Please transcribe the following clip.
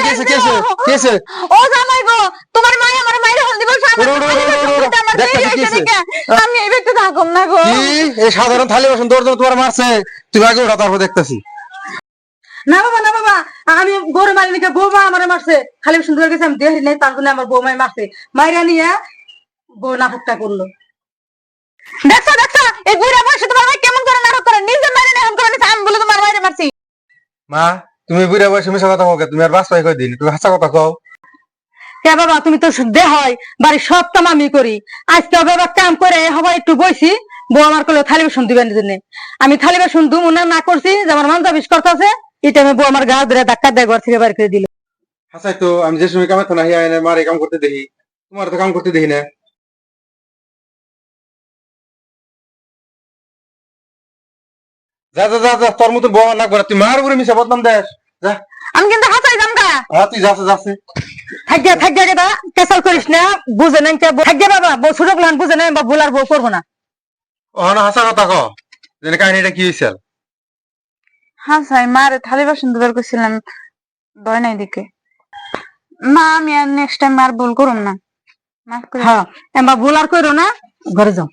কেসে কেসে কেসে ও জামাই গো, তোমার মাই আমার মাইরে হল দিব আমি এই ব্যক্তি থাকুম না গো। কি এই সাধারণ থালি বাসন দর্জন তোমার মারছে, তুমি আগে ওটা তারপর দেখতেছি। না বাবা না বাবা, আমি গরু মারি নাকি বৌমা আমার মারছে, খালি সুন্দর গেছে আমি দেহরি নাই, তার জন্য আমার বৌমাই মারছে, মাইরা নিয়ে বউ নাটকটা করলো। দেখছো দেখছো, এই বুড়া বয়সে তোমার মাই কেমন করে নাটক করে, নিজে মাইরে না এখন করে নিছে আমি বলে তোমার মাইরে মারছি। মা তুমি বুড়া বয়সে মিশা কথা কও, তুমি আর বাঁচবাই কয়দিন, তুমি হাসা কথা কও। কে বাবা তুমি তো দে হয় বাড়ির সব কাম আমি করি, আজকে বাবা কাম করে হবা একটু বইছি, বউ আমার কলে থালি বাসন দিবেন জন্য, আমি থালি বাসন দুমু না না করছি যে আমার মানজা বিষ করতেছে, এই টাইমে বউ আমার গা ধরে ধাক্কা দেয় ঘর থেকে বের করে দিল। হাসাই তো আমি যে সময় কামে তো না হিয়া মার এই কাম করতে দেখি, তোমার তো কাম করতে দেখি না। যা যা যা যা, তোর মতো বউ না করে তুই মার উপরে মিশা বদনাম দেশ। যা আমি কিন্তু হাসাই জামগা। তুই যাচ্ছে যাচ্ছে। থাকবে কেটা কেসাল করিস না, বুঝে নাই থাকবে বাবা, বউ ছোট গুলান বুঝে নাই বা ভুল আর বউ করবো না। ও না হাসা কথা ক, যে কাহিনীটা কি হয়েছে। হাসাই মারে থালি বাসন দুবার করছিলাম, দয় নাই দিকে। না আমি আর নেক্সট টাইম আর ভুল করুম না, মাফ করে হ্যাঁ এবার ভুল আর করো না, ঘরে যাও।